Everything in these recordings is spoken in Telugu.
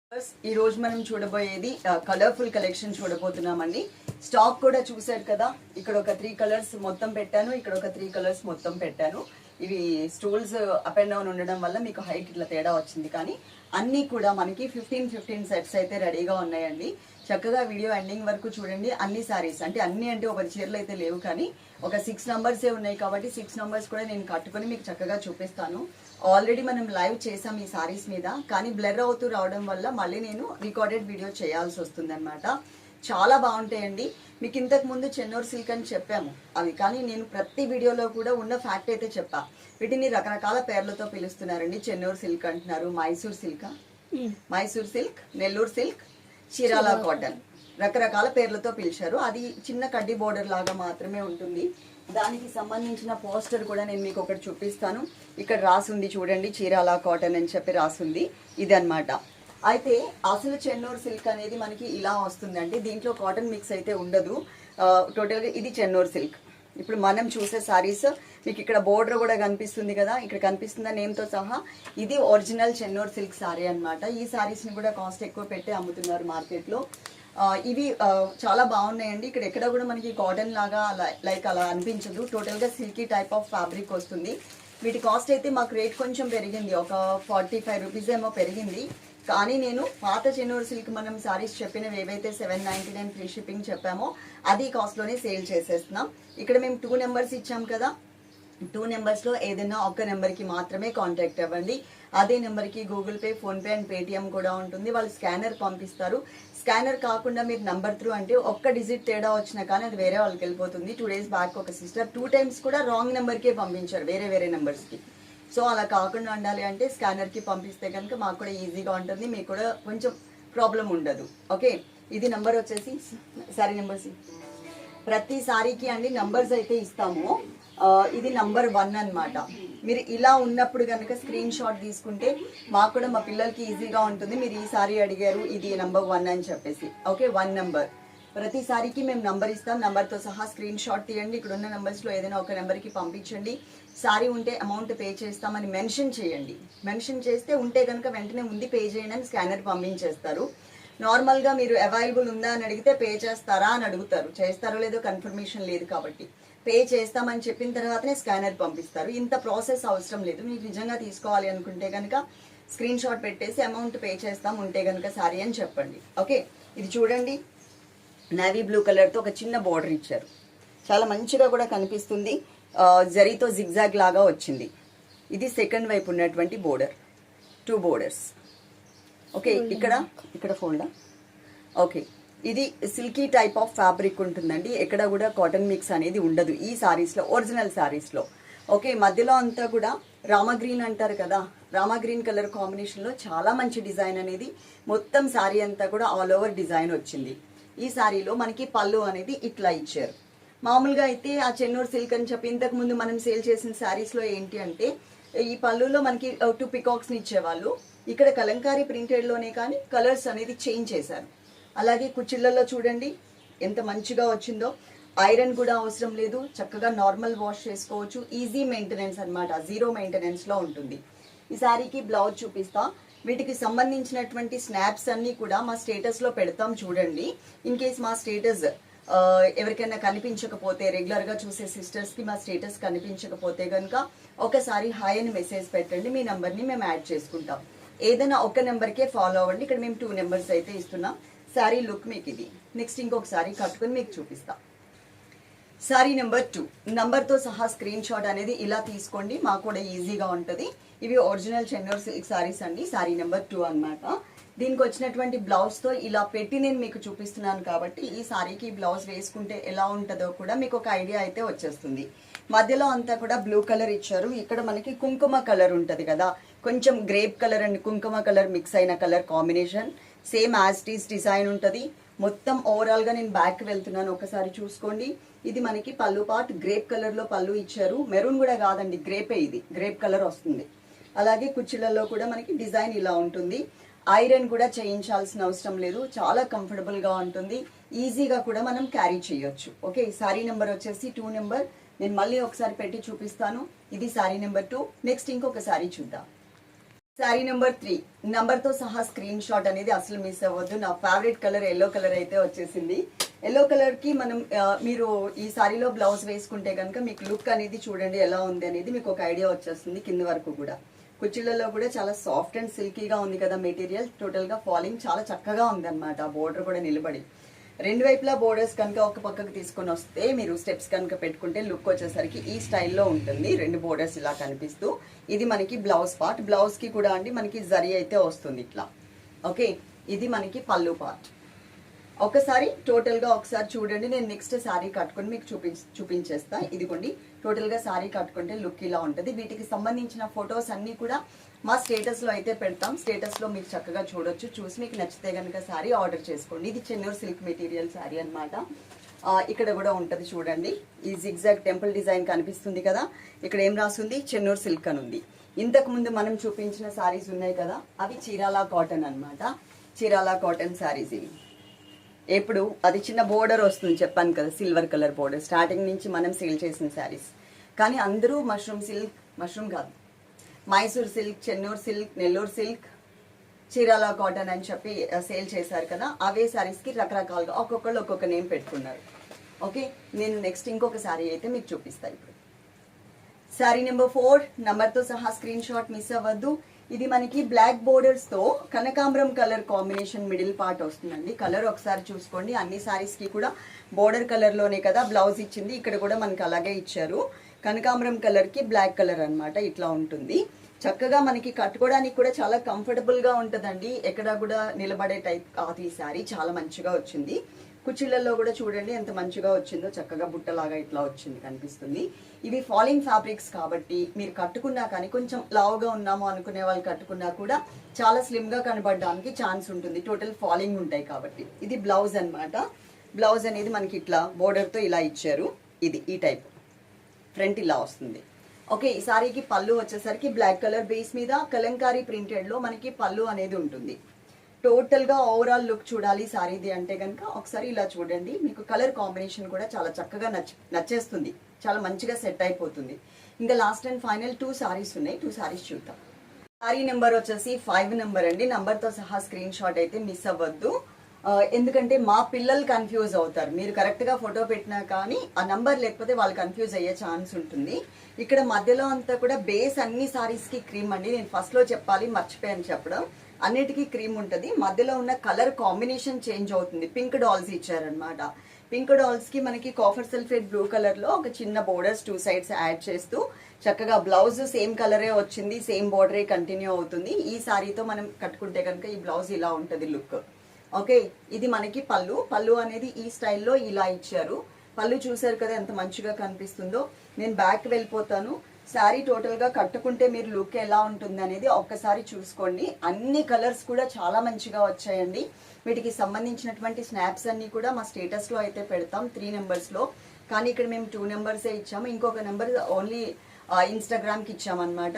ఈ రోజు మనం చూడబోయేది కలర్ఫుల్ కలెక్షన్ చూడబోతున్నామండి. స్టాక్ కూడా చూసారు కదా, ఇక్కడ ఒక 3 కలర్స్ మొత్తం పెట్టాను, ఇక్కడ ఒక 3 కలర్స్ మొత్తం పెట్టాను. ఇవి స్టూల్స్ అప్ అండ్ డౌన్ ఉండడం వల్ల మీకు హైట్ ఇట్లా తేడా వచ్చింది. కానీ అన్నీ కూడా మనకి 15 సెట్స్ అయితే రెడీగా ఉన్నాయండి. చక్కగా వీడియో ఎండింగ్ వరకు చూడండి. అన్ని సారీస్ అంటే అన్ని అంటే ఒక చీరలు అయితే లేవు, కానీ ఒక 6 నంబర్సే ఉన్నాయి కాబట్టి 6 నంబర్స్ కూడా నేను కట్టుకొని మీకు చక్కగా చూపిస్తాను. ఆల్రెడీ మనం లైవ్ చేసాం ఈ సారీస్ మీద, కానీ బ్లర్ అవుతూ రావడం వల్ల మళ్ళీ నేను రికార్డెడ్ వీడియో చేయాల్సి వస్తుంది అనమాట. చాలా బాగుంటాయండి. మీకు ఇంతకు ముందు చెన్నూరు సిల్క్ అని చెప్పాము అవి, కానీ నేను ప్రతి వీడియోలో కూడా ఉన్న ఫ్యాక్ట్ అయితే చెప్పా. వీటిని రకరకాల పేర్లతో పిలుస్తున్నారండి. చెన్నూరు సిల్క్ అంటున్నారు, Mysore silk, Nellore silk, Chirala cotton, రకరకాల పేర్లతో పిలిచారు. అది చిన్న కడ్డీ బోర్డర్ లాగా మాత్రమే ఉంటుంది. దానికి సంబంధించిన పోస్టర్ కూడా నేను మీకు ఒకటి చూపిస్తాను. ఇక్కడ రాసుంది చూడండి, చీరాల కాటన్ అని చెప్పి రాసుంది. ఇది అన్నమాట. అయితే అసలు చెన్నూరు సిల్క్ అనేది మనకి ఇలా వస్తుందండి. దీంట్లో కాటన్ మిక్స్ అయితే ఉండదు. టోటల్గా ఇది చెన్నూరు సిల్క్. ఇప్పుడు మనం చూసే సారీస్ మీకు ఇక్కడ బోర్డర్ కూడా కనిపిస్తుంది కదా, ఇక్కడ కనిపిస్తుందా నేమ్తో సహా. ఇది ఒరిజినల్ చెన్నూరు సిల్క్ సారీ అనమాట. ఈ సారీస్ని కూడా కాస్ట్ ఎక్కువ పెట్టి అమ్ముతున్నారు మార్కెట్లో. ఇవి చాలా బాగున్నాయండి. ఇక్కడ ఎక్కడ కూడా మనకి కాటన్ లాగా లైక్ అలా అనిపించదు. టోటల్గా సిల్కీ టైప్ ఆఫ్ ఫ్యాబ్రిక్ వస్తుంది. వీటి కాస్ట్ అయితే మాకు రేట్ కొంచెం పెరిగింది, ఒక 45 రూపీస్ ఏమో పెరిగింది. కానీ నేను పాత చెన్నూరు సిల్క్ మనం సారీస్ చెప్పినవి ఏవైతే 799 ఫ్రీ షిప్పింగ్ చెప్పామో అది కాస్ట్లోనే సేల్ చేసేస్తున్నాం. ఇక్కడ మేము 2 నెంబర్స్ ఇచ్చాం కదా, 2 నెంబర్స్లో ఏదైనా ఒక నెంబర్కి మాత్రమే కాంటాక్ట్ అవ్వండి. అదే నెంబర్కి Google Pay, PhonePe and Paytm కూడా ఉంటుంది. వాళ్ళు స్కానర్ పంపిస్తారు. స్కానర్ కాకుండా మీరు నంబర్ త్రూ అంటే ఒక్క డిజిట్ తేడా వచ్చినా కానీ అది వేరే వాళ్ళకి వెళ్ళిపోతుంది. 2 డేస్ బ్యాక్ ఒక సిస్టర్ 2 టైమ్స్ కూడా రాంగ్ నెంబర్కే పంపించారు, వేరే నెంబర్స్కి. సో అలా కాకుండా ఉండాలి అంటే స్కానర్కి పంపిస్తే కనుక మాకు కూడా ఈజీగా ఉంటుంది, మీకు కూడా కొంచెం ప్రాబ్లం ఉండదు. ఓకే, ఇది నెంబర్ వచ్చేసి సారీ నెంబర్స్ ప్రతి సారీకి అండి నంబర్స్ అయితే ఇస్తాము. ఇది నంబర్ 1 అనమాట. మీరు ఇలా ఉన్నప్పుడు కనుక స్క్రీన్ షాట్ తీసుకుంటే మాకు కూడా మా పిల్లలకి ఈజీగా ఉంటుంది. మీరు ఈ సారీ అడిగారు, ఇది నంబర్ 1 అని చెప్పేసి. ఓకే, 1 నెంబర్ ప్రతి సారీకి మేము నంబర్ ఇస్తాం. నెంబర్తో సహా స్క్రీన్ షాట్ తీయండి. ఇక్కడ ఉన్న నెంబర్స్లో ఏదైనా ఒక నెంబర్కి పంపించండి. సారీ ఉంటే అమౌంట్ పే చేస్తామని మెన్షన్ చేయండి. మెన్షన్ చేస్తే ఉంటే కనుక వెంటనే ఉంది పే చేయండి అని స్కానర్ పంపించేస్తారు. నార్మల్గా మీరు అవైలబుల్ ఉందా అని అడిగితే పే చేస్తారా అని అడుగుతారు. చేస్తారో లేదో కన్ఫర్మేషన్ లేదు కాబట్టి పే చేస్తామని చెప్పిన తర్వాతనే స్కానర్ పంపిస్తారు. ఇంత ప్రాసెస్ అవసరం లేదు. మీకు నిజంగా తీసుకోవాలి అనుకుంటే కనుక స్క్రీన్ షాట్ పెట్టేసి అమౌంట్ పే చేస్తాం ఉంటే కనుక సారీ అని చెప్పండి. ఓకే, ఇది చూడండి, నేవీ బ్లూ కలర్తో ఒక చిన్న బోర్డర్ ఇచ్చారు. చాలా మంచిగా కూడా కనిపిస్తుంది. జరీతో జిగ్జాగ్ లాగా వచ్చింది. ఇది సెకండ్ వైపు ఉన్నటువంటి బోర్డర్, 2 బోర్డర్స్. ఓకే, ఇక్కడ ఫోల్డా. ఓకే, ఇది సిల్కీ టైప్ ఆఫ్ ఫ్యాబ్రిక్ ఉంటుందండి. ఎక్కడ కూడా కాటన్ మిక్స్ అనేది ఉండదు ఈ సారీస్లో, ఒరిజినల్ సారీస్లో. ఓకే, మధ్యలో అంతా కూడా రామగ్రీన్ అంటారు కదా, రామగ్రీన్ కలర్ కాంబినేషన్లో చాలా మంచి డిజైన్ అనేది మొత్తం సారీ అంతా కూడా ఆల్ ఓవర్ డిజైన్ వచ్చింది. ఈ సారీలో మనకి పళ్ళు అనేది ఇట్లా ఇచ్చారు. మామూలుగా అయితే ఆ చెన్నూరు సిల్క్ అని చెప్పి ఇంతకు ముందు మనం సేల్ చేసిన శారీస్లో ఏంటి అంటే ఈ పళ్ళులో మనకి 2 పికాక్స్ని ఇచ్చేవాళ్ళు. ఇక్కడ కలంకారీ ప్రింటెడ్లోనే కానీ కలర్స్ అనేది చేంజ్ చేశారు. అలాగే కుచ్చిళ్ళల్లో చూడండి ఎంత మంచిగా వచ్చిందో. ఐరన్ కూడా అవసరం లేదు, చక్కగా నార్మల్ వాష్ చేసుకోవచ్చు. ఈజీ మెయింటెనెన్స్ అనమాట, 0 మెయింటెనెన్స్లో ఉంటుంది. ఈ శారీకి బ్లౌజ్ చూపిస్తా. వీటికి సంబంధించినటువంటి స్నాప్స్ అన్నీ కూడా మా స్టేటస్లో పెడతాం చూడండి. ఇన్ కేస్ మా స్టేటస్ ఎవరికైనా కనిపించకపోతే, రెగ్యులర్గా చూసే సిస్టర్స్కి మా స్టేటస్ కనిపించకపోతే కనుక ఒకసారి హాయ్ అని మెసేజ్ పెట్టండి. మీ నెంబర్ని మేము యాడ్ చేసుకుంటాం. ఏదైనా ఒక నెంబర్కే ఫాలో అవ్వండి. ఇక్కడ మేము 2 నెంబర్స్ అయితే ఇస్తున్నాం. శారీ లుక్ మీకు ఇది. నెక్స్ట్ ఇంకొక సారీ కట్టుకొని మీకు చూపిస్తాం. సారీ నెంబర్ 2 నంబర్తో సహా స్క్రీన్ షాట్ అనేది ఇలా తీసుకోండి, మాకు కూడా ఈజీగా ఉంటుంది. ఇవి ఒరిజినల్ చెన్నూరు సిల్క్ సారీస్ అండి. సారీ నెంబర్ 2 అనమాట. దీనికి వచ్చినటువంటి బ్లౌజ్తో ఇలా పెట్టి నేను మీకు చూపిస్తున్నాను కాబట్టి ఈ సారీకి బ్లౌజ్ వేసుకుంటే ఎలా ఉంటుందో కూడా మీకు ఒక ఐడియా అయితే వచ్చేస్తుంది. మధ్యలో అంతా కూడా బ్లూ కలర్ ఇచ్చారు. ఇక్కడ మనకి కుంకుమ కలర్ ఉంటుంది కదా, కొంచెం గ్రేప్ కలర్ అండ్ కుంకుమ కలర్ మిక్స్ అయిన colour combination. Same as this design ఉంటుంది. మొత్తం ఓవరాల్గా నేను బ్యాక్ వెళ్తున్నాను, ఒకసారి చూసుకోండి. ఇది మనకి పళ్ళు పార్ట్ గ్రేప్ కలర్లో పళ్ళు ఇచ్చారు. మెరూన్ కూడా కాదండి, గ్రేపే, ఇది గ్రేప్ కలర్ వస్తుంది. అలాగే కుర్చీలలో కూడా మనకి డిజైన్ ఇలా ఉంటుంది. ఐరన్ కూడా చేయించాల్సిన అవసరం లేదు, చాలా కంఫర్టబుల్గా ఉంటుంది. ఈజీగా కూడా మనం క్యారీ చేయొచ్చు. ఓకే, సారీ నెంబర్ వచ్చేసి 2 నెంబర్. నేను మళ్ళీ ఒకసారి పెట్టి చూపిస్తాను. ఇది సారీ నెంబర్ 2. నెక్స్ట్ ఇంకొక సారీ చూద్దాం. శారీ నెంబర్ 3 నంబర్తో సహా స్క్రీన్ షాట్ అనేది అసలు మిస్ అవ్వద్దు. నా ఫేవరెట్ కలర్ ఎల్లో కలర్ అయితే వచ్చేసింది. ఎల్లో కలర్కి మనం మీరు ఈ సారీలో బ్లౌజ్ వేసుకుంటే కనుక మీకు లుక్ అనేది చూడండి ఎలా ఉంది అనేది మీకు ఒక ఐడియా వచ్చేస్తుంది. కింద వరకు కూడా కుర్చీలలో కూడా చాలా సాఫ్ట్ అండ్ సిల్కీగా ఉంది కదా మెటీరియల్. టోటల్గా ఫాలింగ్ చాలా చక్కగా ఉంది అనమాట. బోర్డర్ కూడా నిలబడి రెండు వైపులా బోర్డర్స్ కనుక ఒక పక్కకు తీసుకొని వస్తే మీరు స్టెప్స్ కనుక పెట్టుకుంటే లుక్ వచ్చేసరికి ఈ స్టైల్లో ఉంటుంది. రెండు బోర్డర్స్ ఇలా కనిపిస్తూ ఇది మనకి బ్లౌజ్ పార్ట్. బ్లౌజ్కి కూడా అండి మనకి జరీ అయితే వస్తుంది ఇట్లా. ఓకే, ఇది మనకి పళ్ళు పార్ట్. ఒకసారి టోటల్గా ఒకసారి చూడండి. నేను నెక్స్ట్ శారీ కట్టుకొని మీకు చూపించేస్తా. ఇదిగోండి టోటల్గా శారీ కట్టుకుంటే లుక్ ఇలా ఉంటుంది. వీటికి సంబంధించిన ఫొటోస్ అన్నీ కూడా మా స్టేటస్లో అయితే పెడతాం. స్టేటస్లో మీరు చక్కగా చూడొచ్చు. చూసి మీకు నచ్చితే కనుక శారీ ఆర్డర్ చేసుకోండి. ఇది చెన్నూరు సిల్క్ మెటీరియల్ శారీ అనమాట. ఇక్కడ కూడా ఉంటుంది చూడండి. ఈ జిగ్జాగ్ టెంపుల్ డిజైన్ కనిపిస్తుంది కదా. ఇక్కడ ఏం రాస్తుంది, చెన్నూరు సిల్క్ అని ఉంది. ఇంతకుముందు మనం చూపించిన శారీస్ ఉన్నాయి కదా, అవి చీరాల కాటన్ అనమాట. చీరాల కాటన్ శారీస్ ఇవి. ఎప్పుడు అది చిన్న బోర్డర్ వస్తుంది చెప్పాను కదా, సిల్వర్ కలర్ బోర్డర్. స్టార్టింగ్ నుంచి మనం సేల్ చేసిన శారీస్. కానీ అందరూ మష్రూమ్ కాదు, Mysore silk, Chennur silk, Nellore silk, Chirala cotton అని చెప్పి సేల్ చేశారు కదా. అవే శారీస్కి రకరకాలుగా ఒక్కొక్కళ్ళు ఒక్కొక్క నేమ్ పెట్టుకున్నారు. ఓకే, నేను నెక్స్ట్ ఇంకొక శారీ అయితే మీకు చూపిస్తాను ఇప్పుడు. శారీ నెంబర్ 4 నంబర్తో సహా స్క్రీన్ షాట్ మిస్ అవ్వద్దు. ఇది మనకి బ్లాక్ బోర్డర్స్తో కనకాంబరం కలర్ కాంబినేషన్ మిడిల్ పార్ట్ వస్తుందండి. కలర్ ఒకసారి చూసుకోండి. అన్ని శారీస్కి కూడా బోర్డర్ కలర్లోనే కదా బ్లౌజ్ ఇచ్చింది. ఇక్కడ కూడా మనకి అలాగే ఇచ్చారు. కనకాంబరం కలర్కి బ్లాక్ కలర్ అనమాట. ఇట్లా ఉంటుంది. చక్కగా మనకి కట్టుకోవడానికి కూడా చాలా కంఫర్టబుల్గా ఉంటుందండి. ఎక్కడ కూడా నిలబడే టైప్ కాదు ఈ శారీ. చాలా మంచిగా వచ్చింది. కుర్చీలలో కూడా చూడండి ఎంత మంచిగా వచ్చిందో. చక్కగా బుట్టలాగా ఇట్లా వచ్చింది కనిపిస్తుంది. ఇవి ఫాలింగ్ ఫ్యాబ్రిక్స్ కాబట్టి మీరు కట్టుకున్నా కానీ కొంచెం లావుగా ఉన్నాము అనుకునే వాళ్ళు కట్టుకున్నా కూడా చాలా స్లిమ్గా కనబడడానికి ఛాన్స్ ఉంటుంది. టోటల్ ఫాలింగ్ ఉంటాయి కాబట్టి. ఇది బ్లౌజ్ అనమాట. బ్లౌజ్ అనేది మనకి ఇట్లా బోర్డర్తో ఇలా ఇచ్చారు. ఇది ఈ టైప్ ఫ్రంట్ ఇలా వస్తుంది. ఓకే, ఈ సారీకి పళ్ళు వచ్చేసరికి బ్లాక్ కలర్ బేస్ మీద కలంకారీ ప్రింటెడ్లో మనకి పళ్ళు అనేది ఉంటుంది. టోటల్గా ఓవరాల్ లుక్ చూడాలి సారీది అంటే కనుక ఒకసారి ఇలా చూడండి. మీకు కలర్ కాంబినేషన్ కూడా చాలా చక్కగా నచ్చేస్తుంది. చాలా మంచిగా సెట్ అయిపోతుంది. ఇంకా లాస్ట్ అండ్ ఫైనల్ 2 సారీస్ ఉన్నాయి. 2 సారీస్ చూద్దాం. సారీ నెంబర్ వచ్చేసి 5 నెంబర్ అండి. నంబర్తో సహా స్క్రీన్ షాట్ అయితే మిస్ అవ్వద్దు. ఎందుకంటే మా పిల్లలు కన్ఫ్యూజ్ అవుతారు. మీరు కరెక్ట్గా ఫోటో పెట్టినా కానీ ఆ నంబర్ లేకపోతే వాళ్ళు కన్ఫ్యూజ్ అయ్యే ఛాన్స్ ఉంటుంది. ఇక్కడ మధ్యలో అంతా కూడా బేస్ అన్ని సారీస్కి క్రీమ్ అండి. నేను ఫస్ట్లో చెప్పాలి, మర్చిపోయాను చెప్పడం. అన్నిటికీ క్రీమ్ ఉంటుంది. మధ్యలో ఉన్న కలర్ కాంబినేషన్ చేంజ్ అవుతుంది. పింక్ డాల్స్ ఇచ్చారనమాట. పింక్ డాల్స్కి మనకి కాఫర్ సల్ఫేట్ బ్లూ కలర్లో ఒక చిన్న బోర్డర్స్ 2 సైడ్స్ యాడ్ చేస్తూ చక్కగా బ్లౌజ్ సేమ్ కలరే వచ్చింది. సేమ్ బోర్డరే కంటిన్యూ అవుతుంది. ఈ సారీతో మనం కట్టుకుంటే కనుక ఈ బ్లౌజ్ ఇలా ఉంటుంది లుక్. ఓకే, ఇది మనకి పళ్ళు అనేది ఈ స్టైల్లో ఇలా ఇచ్చారు. పళ్ళు చూసారు కదా ఎంత మంచిగా కనిపిస్తుందో. నేను బ్యాక్ వెళ్ళిపోతాను. శారీ టోటల్గా కట్టుకుంటే మీరు లుక్ ఎలా ఉంటుంది అనేది ఒక్కసారి చూసుకోండి. అన్ని కలర్స్ కూడా చాలా మంచిగా వచ్చాయండి. వీటికి సంబంధించినటువంటి స్నాప్స్ అన్నీ కూడా మా స్టేటస్లో అయితే పెడతాం 3 నెంబర్స్లో. కానీ ఇక్కడ మేము 2 నెంబర్సే ఇచ్చాము. ఇంకొక నెంబర్ ఓన్లీ ఇన్స్టాగ్రామ్కి ఇచ్చామన్నమాట.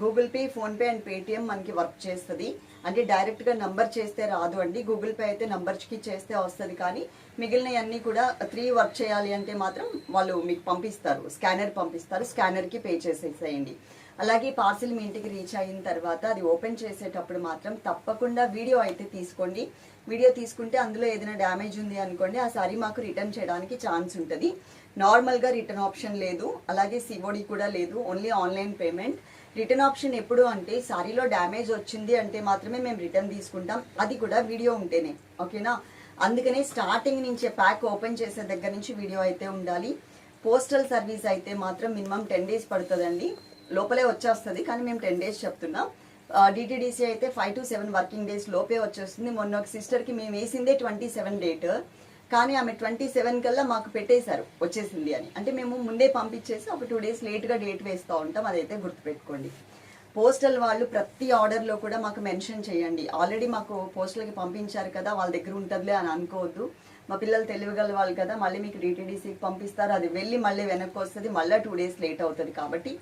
Google Pay, PhonePe and Paytm మనకి వర్క్ చేస్తుంది. అంటే డైరెక్ట్గా నంబర్ చేస్తే రాదు అండి. గూగుల్ పే అయితే నంబర్కి చేస్తే వస్తుంది. కానీ మిగిలినవన్నీ కూడా 3 వర్క్ చేయాలి అంటే మాత్రం వాళ్ళు మీకు పంపిస్తారు, స్కానర్ పంపిస్తారు. స్కానర్కి పే చేసేసేయండి. అలాగే పార్సిల్ మీ ఇంటికి రీచ్ అయిన తర్వాత అది ఓపెన్ చేసేటప్పుడు మాత్రం తప్పకుండా వీడియో అయితే తీసుకోండి. వీడియో తీసుకుంటే అందులో ఏదైనా డ్యామేజ్ ఉంది అనుకోండి, ఆ సారీ మాకు రిటర్న్ చేయడానికి ఛాన్స్ ఉంటుంది. నార్మల్గా రిటర్న్ ఆప్షన్ లేదు. అలాగే సిఓడి కూడా లేదు. Only online payment. Return option ఎప్పుడు అంటే సారీలో డ్యామేజ్ వచ్చింది అంటే మాత్రమే మేము రిటర్న్ తీసుకుంటాం. అది కూడా వీడియో ఉంటేనే. ఓకేనా? అందుకనే స్టార్టింగ్ నుంచే ప్యాక్ ఓపెన్ చేసే దగ్గర నుంచి వీడియో అయితే ఉండాలి. పోస్టల్ సర్వీస్ అయితే మాత్రం మినిమం 10 days పడుతుందండి. లోపలే వచ్చేస్తుంది. కానీ మేము 10 days చెప్తున్నాం. డిటిడిసి అయితే 5 to 7 వర్కింగ్ డేస్ లోపే వచ్చేస్తుంది. మొన్న ఒక సిస్టర్కి మేము వేసిందే 27 డేట్. కానీ ఆమె 27 కల్లా మాకు పెట్టేశారు వచ్చేసింది అని. అంటే మేము ముందే పంపించేసి ఒక 2 days లేట్గా డేట్ వేస్తూ ఉంటాం. అదైతే గుర్తుపెట్టుకోండి. పోస్టల్ వాళ్ళు ప్రతి ఆర్డర్లో కూడా మాకు మెన్షన్ చేయండి. ఆల్రెడీ మాకు పోస్టల్కి పంపించారు కదా, వాళ్ళ దగ్గర ఉంటుందిలే అని అనుకోవద్దు. మా పిల్లలు తెలివిగల వాళ్ళు కదా, మళ్ళీ మీకు డిటిడిసికి పంపిస్తారు. అది వెళ్ళి మళ్ళీ వెనక్కి వస్తుంది. మళ్ళీ 2 days లేట్ అవుతుంది. కాబట్టి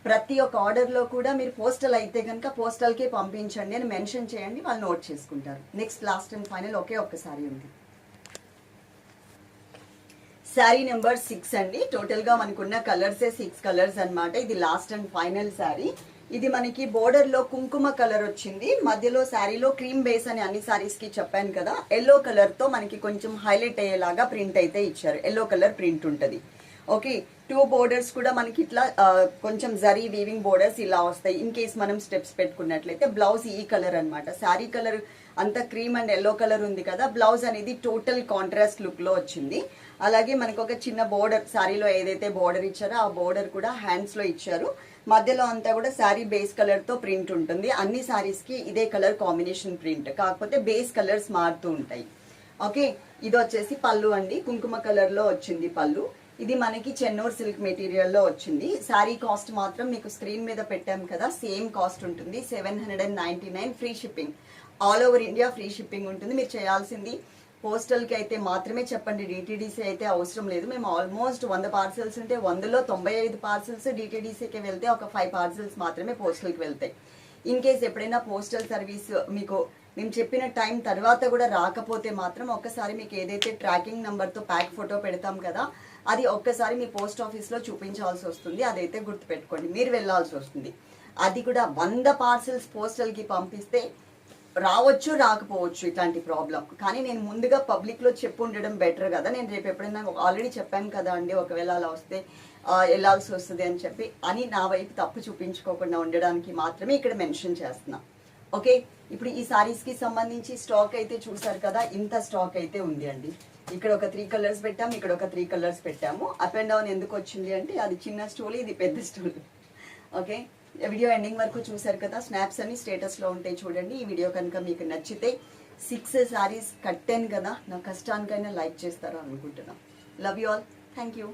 ప్రతి ఒక్క ఆర్డర్లో కూడా మీరు పోస్టల్ అయితే కనుక పోస్టల్కే పంపించండి అని మెన్షన్ చేయండి. వాళ్ళు నోట్ చేసుకుంటారు. నెక్స్ట్ లాస్ట్ అండ్ ఫైనల్ ఒకే ఒక్కసారి ఉంది. శారీ నెంబర్ 6 అండి. టోటల్గా మనకున్న కలర్సే 6 కలర్స్ అనమాట. ఇది లాస్ట్ అండ్ ఫైనల్ శారీ. ఇది మనకి బోర్డర్ లో కుంకుమ కలర్ వచ్చింది, మధ్యలో శారీలో క్రీమ్ బేస్ అని అన్ని శారీస్ కి చెప్పాను కదా, ఎల్లో కలర్ తో మనకి కొంచెం హైలైట్ అయ్యేలాగా ప్రింట్ అయితే ఇచ్చారు. ఎల్లో కలర్ ప్రింట్ ఉంటది. ఓకే, 2 బోర్డర్స్ కూడా మనకి ఇట్లా కొంచెం జరీ వీవింగ్ బోర్డర్స్ ఇలా వస్తాయి. ఇన్ కేస్ మనం స్టెప్స్ పెట్టుకున్నట్లయితే బ్లౌజ్ ఈ కలర్ అన్నమాట. శారీ కలర్ అంతా క్రీమ్ అండ్ ఎల్లో కలర్ ఉంది కదా, బ్లౌజ్ అనేది టోటల్ కాంట్రాస్ట్ లుక్ లో వచ్చింది. అలాగే మనకు ఒక చిన్న బోర్డర్, శారీలో ఏదైతే బోర్డర్ ఇచ్చారో ఆ బోర్డర్ కూడా హ్యాండ్స్ లో ఇచ్చారు. మధ్యలో అంతా కూడా శారీ బేస్ కలర్ తో ప్రింట్ ఉంటుంది. అన్ని శారీస్ కి ఇదే కలర్ కాంబినేషన్ ప్రింట్, కాకపోతే బేస్ కలర్స్ మారుతూ ఉంటాయి. ఓకే, ఇది వచ్చేసి పళ్ళు అండి, కుంకుమ కలర్ లో వచ్చింది పళ్ళు. ఇది మనకి చెన్నూరు సిల్క్ మెటీరియల్ లో వచ్చింది. శారీ కాస్ట్ మాత్రం మీకు స్క్రీన్ మీద పెట్టాం కదా, సేమ్ కాస్ట్ ఉంటుంది 799 free shipping. All over India free shipping ఉంటుంది. మీరు చేయాల్సింది పోస్టల్ కి అయితే మాత్రమే చెప్పండి, డిటిడిసి అయితే అవసరం లేదు. మేము ఆల్మోస్ట్ 100 పార్సల్స్ ఉంటే 100లో 95 పార్సల్స్ డిటిడిసికి వెళ్తే ఒక 5 పార్సల్స్ మాత్రమే పోస్టల్ కి వెళ్తాయి. ఇన్ కేస్ ఎప్పుడైనా పోస్టల్ సర్వీస్ మీకు మేము చెప్పిన టైం తర్వాత కూడా రాకపోతే మాత్రం ఒక్కసారి మీకు ఏదైతే ట్రాకింగ్ నంబర్ తో ప్యాక్ ఫోటో పెడతాం కదా, అది ఒక్కసారి మీ పోస్ట్ ఆఫీస్ లో చూపించాల్సి వస్తుంది. అదైతే గుర్తుపెట్టుకోండి, మీరు వెళ్ళాల్సి వస్తుంది. అది కూడా 100 పార్సల్స్ పోస్టల్ కి పంపిస్తే రావచ్చు రాకపోవచ్చు ఇట్లాంటి ప్రాబ్లం, కానీ నేను ముందుగా పబ్లిక్ లో చెప్పు ఉండడం బెటర్ కదా. నేను రేపు ఎప్పుడైనా ఆల్రెడీ చెప్పాను కదా అండి, ఒకవేళ అలా వస్తే వెళ్ళాల్సి వస్తుంది అని చెప్పి, అని నా వైపు తప్పు చూపించుకోకుండా ఉండడానికి మాత్రమే ఇక్కడ మెన్షన్ చేస్తున్నా. ఓకే, ఇప్పుడు ఈ సారీస్ కి సంబంధించి స్టాక్ అయితే చూసారు కదా, ఇంత స్టాక్ అయితే ఉంది అండి. ఇక్కడ ఒక 3 కలర్స్ పెట్టాము, ఇక్కడ ఒక 3 కలర్స్ పెట్టాము. అప్ అండ్ డౌన్ ఎందుకు వచ్చింది అంటే అది చిన్న స్టోల్, ఇది పెద్ద స్టోల్. ఓకే, వీడియో ఎండింగ్ వరకు చూసారు కదా, స్నాప్స్ అన్ని స్టేటస్ లో ఉంటాయి చూడండి. ఈ వీడియో కనుక మీకు నచ్చితే 6 సారీస్ కట్టాను కదా, నా కష్టానికైనా లైక్ చేస్తారో అనుకుంటున్నాను. Love you all, thank you.